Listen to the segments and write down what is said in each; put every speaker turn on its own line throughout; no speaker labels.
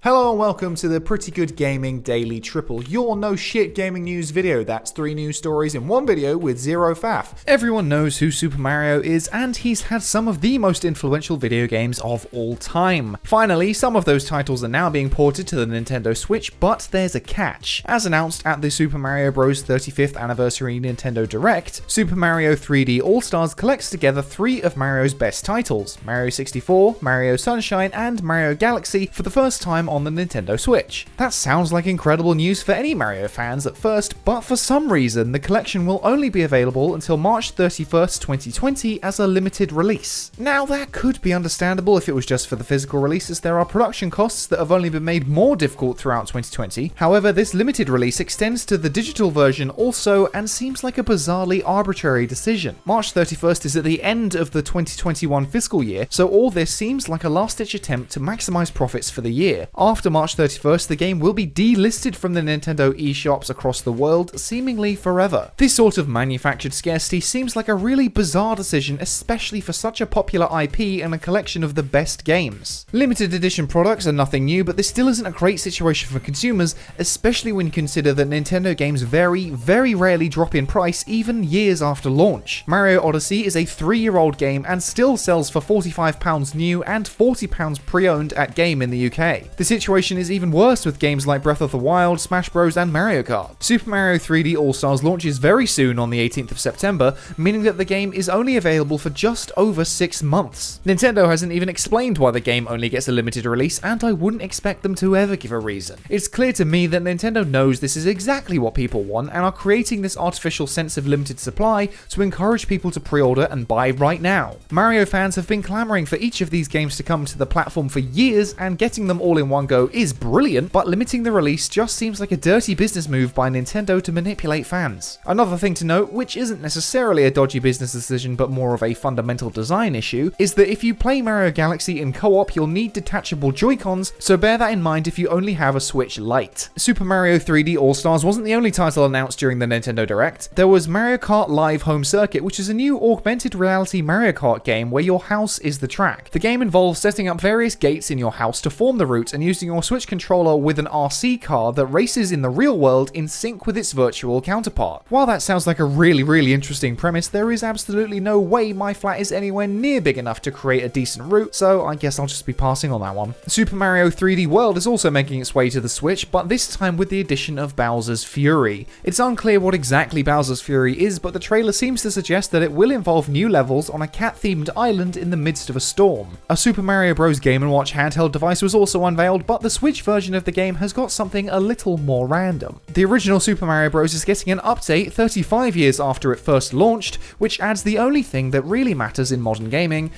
Hello and welcome to the Pretty Good Gaming Daily Triple, your no shit gaming news video. That's 3 news stories in one video with zero faff. Everyone knows who Super Mario is, and he's had some of the most influential video games of all time. Finally, some of those titles are now being ported to the Nintendo Switch, but there's a catch. As announced at the Super Mario Bros. 35th Anniversary Nintendo Direct, Super Mario 3D All-Stars collects together 3 of Mario's best titles, Mario 64, Mario Sunshine, and Mario Galaxy, for the first time on the Nintendo Switch. That sounds like incredible news for any Mario fans at first, but for some reason the collection will only be available until March 31st, 2020 as a limited release. Now that could be understandable if it was just for the physical release, as there are production costs that have only been made more difficult throughout 2020. However, this limited release extends to the digital version also and seems like a bizarrely arbitrary decision. March 31st is at the end of the 2021 fiscal year, so all this seems like a last-ditch attempt to maximize profits for the year. After March 31st, the game will be delisted from the Nintendo eShops across the world, seemingly forever. This sort of manufactured scarcity seems like a really bizarre decision, especially for such a popular IP and a collection of the best games. Limited edition products are nothing new, but this still isn't a great situation for consumers, especially when you consider that Nintendo games very rarely drop in price even years after launch. Mario Odyssey is a 3-year-old game and still sells for £45 new and £40 pre-owned at Game in the UK. The situation is even worse with games like Breath of the Wild, Smash Bros and Mario Kart. Super Mario 3D All-Stars launches very soon on the 18th of September, meaning that the game is only available for just over 6 months. Nintendo hasn't even explained why the game only gets a limited release, and I wouldn't expect them to ever give a reason. It's clear to me that Nintendo knows this is exactly what people want and are creating this artificial sense of limited supply to encourage people to pre-order and buy right now. Mario fans have been clamoring for each of these games to come to the platform for years, and getting them all in one go is brilliant, but limiting the release just seems like a dirty business move by Nintendo to manipulate fans. Another thing to note, which isn't necessarily a dodgy business decision but more of a fundamental design issue, is that if you play Mario Galaxy in co-op, you'll need detachable Joy-Cons, so bear that in mind if you only have a Switch Lite. Super Mario 3D All-Stars wasn't the only title announced during the Nintendo Direct. There was Mario Kart Live Home Circuit, which is a new augmented reality Mario Kart game where your house is the track. The game involves setting up various gates in your house to form the route and using your Switch controller with an RC car that races in the real world in sync with its virtual counterpart. While that sounds like a really interesting premise, there is absolutely no way my flat is anywhere near big enough to create a decent route, so I guess I'll just be passing on that one. Super Mario 3D World is also making its way to the Switch, but this time with the addition of Bowser's Fury. It's unclear what exactly Bowser's Fury is, but the trailer seems to suggest that it will involve new levels on a cat-themed island in the midst of a storm. A Super Mario Bros. Game & Watch handheld device was also unveiled, but the Switch version of the game has got something a little more random. The original Super Mario Bros. Is getting an update 35 years after it first launched, which adds the only thing that really matters in modern gaming: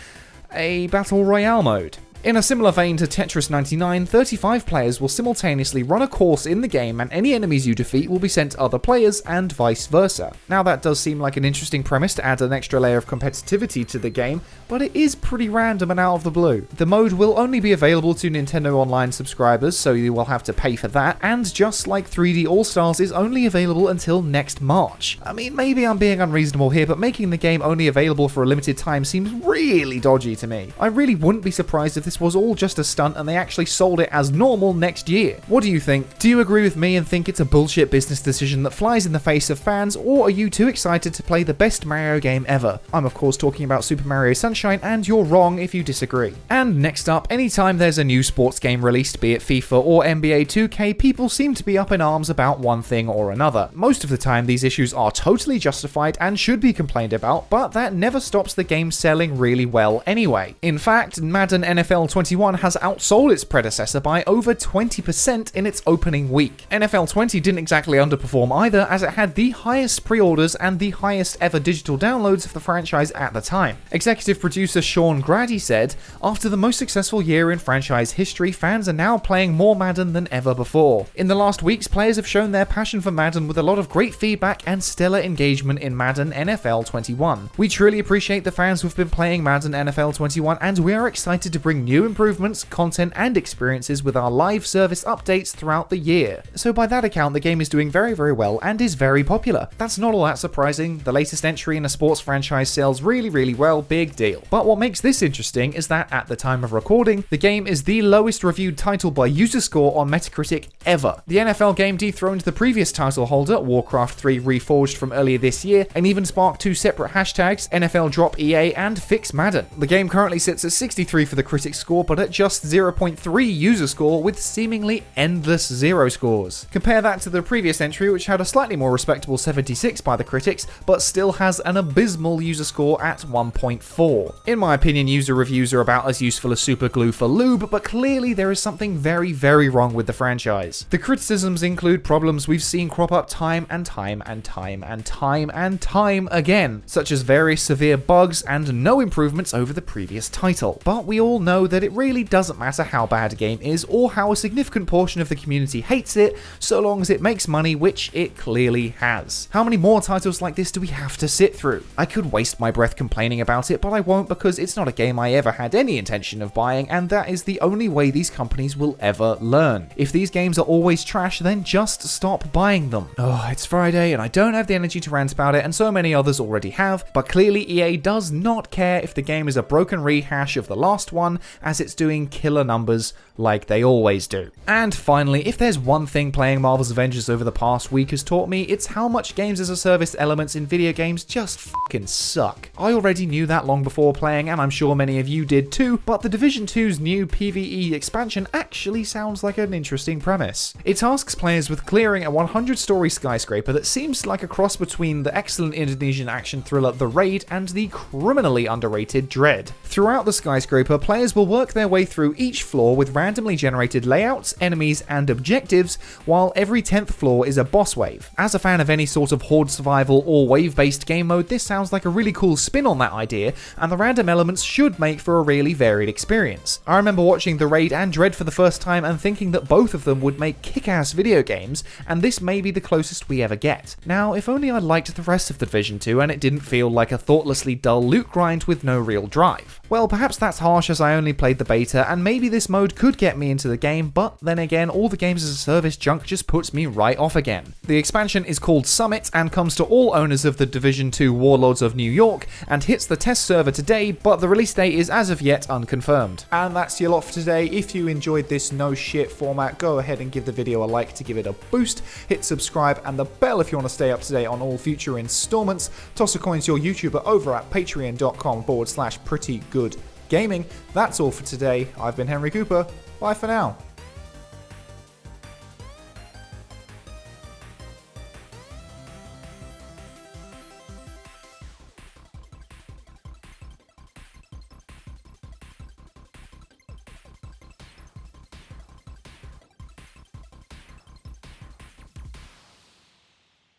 a Battle Royale mode. In a similar vein to Tetris 99, 35 players will simultaneously run a course in the game, and any enemies you defeat will be sent to other players and vice versa. Now that does seem like an interesting premise to add an extra layer of competitivity to the game, but it is pretty random and out of the blue. The mode will only be available to Nintendo Online subscribers, so you will have to pay for that, and just like 3D All-Stars is only available until next March. I mean, maybe I'm being unreasonable here, but making the game only available for a limited time seems really dodgy to me. I really wouldn't be surprised if this was all just a stunt and they actually sold it as normal next year. What do you think? Do you agree with me and think it's a bullshit business decision that flies in the face of fans, or are you too excited to play the best Mario game ever? I'm of course talking about Super Mario Sunshine, and you're wrong if you disagree. And next up, anytime there's a new sports game released, be it FIFA or NBA 2K, people seem to be up in arms about one thing or another. Most of the time these issues are totally justified and should be complained about, but that never stops the game selling really well anyway. In fact, Madden NFL 21 has outsold its predecessor by over 20% in its opening week. NFL 20 didn't exactly underperform either, as it had the highest pre-orders and the highest ever digital downloads of the franchise at the time. Executive producer Sean Grady said, "After the most successful year in franchise history, fans are now playing more Madden than ever before. In the last weeks, players have shown their passion for Madden with a lot of great feedback and stellar engagement in Madden NFL 21. We truly appreciate the fans who've been playing Madden NFL 21, and we are excited to bring new improvements, content, and experiences with our live service updates throughout the year. So by that account, the game is doing very, very well and is very popular. That's not all that surprising. The latest entry in a sports franchise sells really, really well, big deal. But what makes this interesting is that at the time of recording, the game is the lowest reviewed title by user score on Metacritic ever. The NFL game dethroned the previous title holder, Warcraft 3 Reforged, from earlier this year, and even sparked two separate hashtags, NFL Drop EA and Fix Madden. The game currently sits at 63 for the critic score, but at just 0.3 user score with seemingly endless zero scores. Compare that to the previous entry, which had a slightly more respectable 76 by the critics, but still has an abysmal user score at 1.4. In my opinion, user reviews are about as useful as super glue for lube, but clearly there is something very, very wrong with the franchise. The criticisms include problems we've seen crop up time and time and time and time and time again, such as various severe bugs and no improvements over the previous title. But we all know that it really doesn't matter how bad a game is or how a significant portion of the community hates it, so long as it makes money, which it clearly has. How many more titles like this do we have to sit through? I could waste my breath complaining about it, but I won't, because it's not a game I ever had any intention of buying, and that is the only way these companies will ever learn. If these games are always trash, then just stop buying them. Oh, it's Friday and I don't have the energy to rant about it, and so many others already have, but clearly EA does not care if the game is a broken rehash of the last one, as it's doing killer numbers like they always do. And finally, if there's one thing playing Marvel's Avengers over the past week has taught me, it's how much games as a service elements in video games just fucking suck. I already knew that long before playing, and I'm sure many of you did too, but the Division 2's new PvE expansion actually sounds like an interesting premise. It tasks players with clearing a 100-story skyscraper that seems like a cross between the excellent Indonesian action thriller The Raid and the criminally underrated Dread. Throughout the skyscraper, players will work their way through each floor with randomly generated layouts, enemies, and objectives, while every 10th floor is a boss wave. As a fan of any sort of horde survival or wave-based game mode, this sounds like a really cool spin on that idea, and the random elements should make for a really varied experience. I remember watching The Raid and Dread for the first time and thinking that both of them would make kick-ass video games, and this may be the closest we ever get. Now, if only I liked the rest of the Division 2 and it didn't feel like a thoughtlessly dull loot grind with no real drive. Well, perhaps that's harsh, as I only played the beta, and maybe this mode could get me into the game, but then again, all the games as a service junk just puts me right off again. The expansion is called Summit and comes to all owners of the Division 2 Warlords of New York and hits the test server today, but the release date is as of yet unconfirmed. And that's your lot for today. If you enjoyed this no shit format, go ahead and give the video a like to give it a boost, hit subscribe and the bell if you want to stay up to date on all future installments. Toss a coin to your YouTuber over at patreon.com/prettygoodgaming. That's all for today. I've been Henry Cooper. Bye for now.